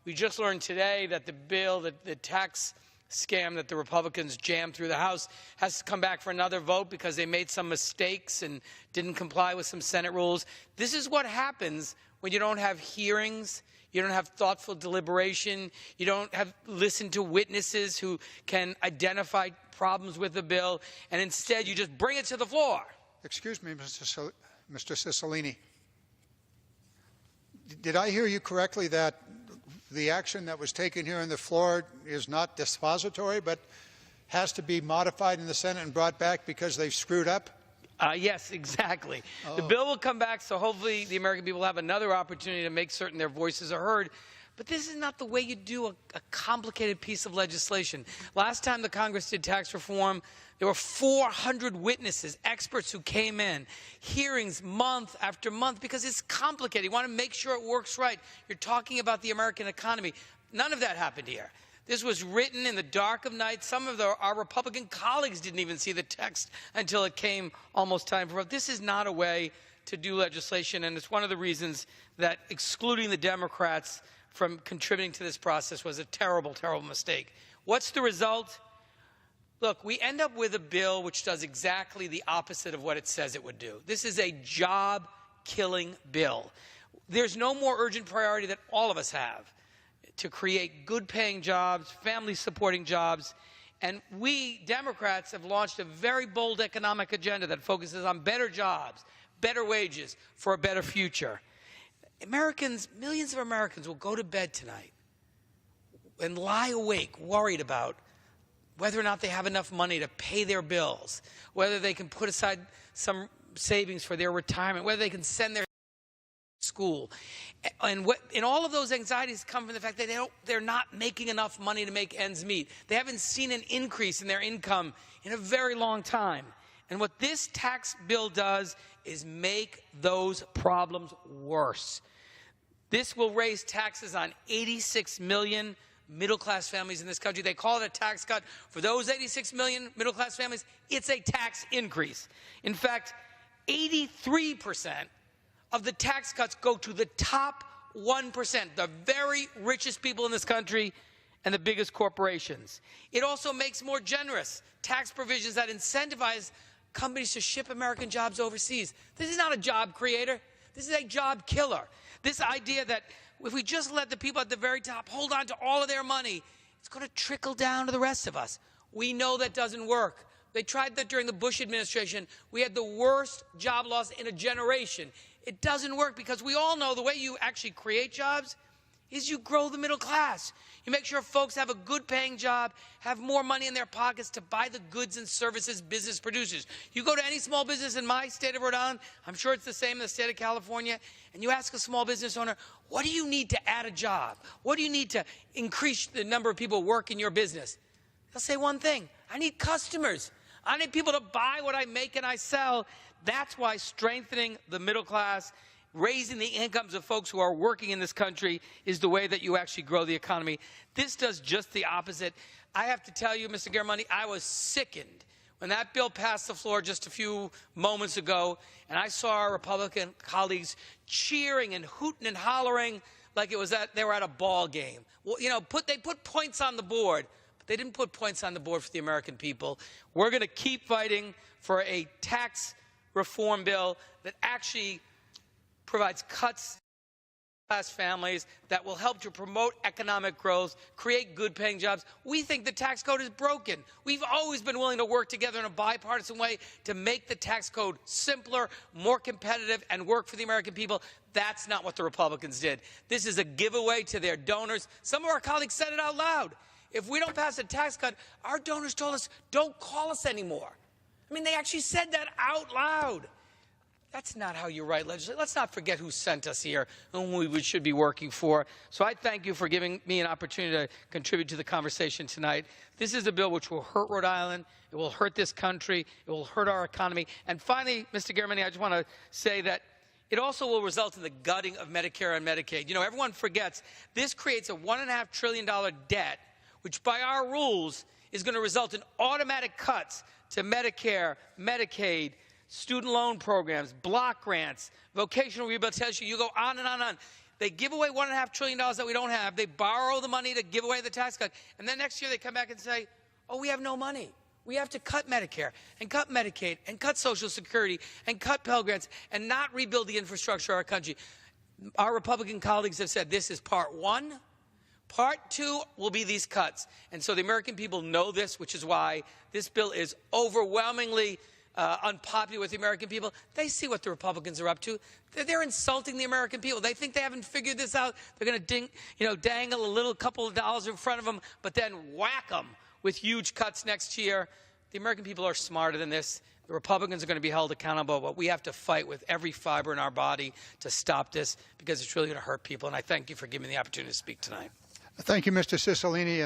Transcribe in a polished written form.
we just learned today that the bill, the tax scam that the Republicans jammed through the House has to come back for another vote because they made some mistakes and didn't comply with some Senate rules. This is what happens when you don't have hearings, you don't have thoughtful deliberation, you don't have listened to witnesses who can identify problems with the bill, and instead you just bring it to the floor. Excuse me, Mr. Cicilline. Did I hear you correctly that the action that was taken here on the floor is not dispository, but has to be modified in the Senate and brought back because they've screwed up? Yes, exactly. The bill will come back, so hopefully the American people have another opportunity to make certain their voices are heard. But this is not the way you do a complicated piece of legislation. Last time the Congress did tax reform, there were 400 witnesses, experts who came in, hearings month after month, because it's complicated. You want to make sure it works right. You're talking about the American economy. None of that happened here. This was written in the dark of night. Some of our Republican colleagues didn't even see the text until it came almost time for vote. This is not a way to do legislation, and it's one of the reasons that excluding the Democrats from contributing to this process was a terrible, terrible mistake. What's the result? Look, we end up with a bill which does exactly the opposite of what it says it would do. This is a job-killing bill. There's no more urgent priority that all of us have to create good-paying jobs, family-supporting jobs. And we, Democrats, have launched a very bold economic agenda that focuses on better jobs, better wages, for a better future. Americans, millions of Americans will go to bed tonight and lie awake worried about whether or not they have enough money to pay their bills, whether they can put aside some savings for their retirement, whether they can send their school. And all of those anxieties come from the fact that they're not making enough money to make ends meet. They haven't seen an increase in their income in a very long time. And what this tax bill does is make those problems worse. This will raise taxes on 86 million middle-class families in this country. They call it a tax cut. For those 86 million middle-class families, it's a tax increase. In fact, 83% of the tax cuts go to the top 1%, the very richest people in this country and the biggest corporations. It also makes more generous tax provisions that incentivize companies to ship American jobs overseas. This is not a job creator. This is a job killer. This idea that if we just let the people at the very top hold on to all of their money, it's going to trickle down to the rest of us. We know that doesn't work. They tried that during the Bush administration. We had the worst job loss in a generation. It doesn't work because we all know the way you actually create jobs is you grow the middle class. You make sure folks have a good-paying job, have more money in their pockets to buy the goods and services business produces. You go to any small business in my state of Rhode Island, I'm sure it's the same in the state of California, and you ask a small business owner, what do you need to add a job? What do you need to increase the number of people who work in your business? They'll say one thing, I need customers. I need people to buy what I make and I sell. That's why strengthening the middle class, raising the incomes of folks who are working in this country is the way that you actually grow the economy. This does just the opposite. I have to tell you, Mr. Germani, I was sickened when that bill passed the floor just a few moments ago, and I saw our Republican colleagues cheering and hooting and hollering like it was they were at a ball game. Well, you know, they put points on the board, but they didn't put points on the board for the American people. We're going to keep fighting for a tax reform bill that actually provides cuts to class families that will help to promote economic growth, create good-paying jobs. We think the tax code is broken. We've always been willing to work together in a bipartisan way to make the tax code simpler, more competitive, and work for the American people. That's not what the Republicans did. This is a giveaway to their donors. Some of our colleagues said it out loud. If we don't pass a tax cut, our donors told us, don't call us anymore. I mean, they actually said that out loud. That's not how you write legislation. Let's not forget who sent us here and who we should be working for. So I thank you for giving me an opportunity to contribute to the conversation tonight. This is a bill which will hurt Rhode Island. It will hurt this country. It will hurt our economy. And finally, Mr. Germani, I just want to say that it also will result in the gutting of Medicare and Medicaid. You know, everyone forgets this creates a $1.5 trillion debt, which by our rules is going to result in automatic cuts to Medicare, Medicaid, student loan programs, block grants, vocational rehabilitation. You go on and on and on. They give away $1.5 trillion that we don't have. They borrow the money to give away the tax cut. And then next year they come back and say, oh, we have no money. We have to cut Medicare and cut Medicaid and cut Social Security and cut Pell Grants and not rebuild the infrastructure of our country. Our Republican colleagues have said this is part one. Part two will be these cuts. And so the American people know this, which is why this bill is overwhelmingly unpopular with the American people. They see what the Republicans are up to. They're insulting the American people. They think they haven't figured this out. They're going to dangle a little couple of dollars in front of them, but then whack them with huge cuts next year. The American people are smarter than this. The Republicans are going to be held accountable, but we have to fight with every fiber in our body to stop this because it's really going to hurt people. And I thank you for giving me the opportunity to speak tonight. Thank you, Mr. Cicilline. And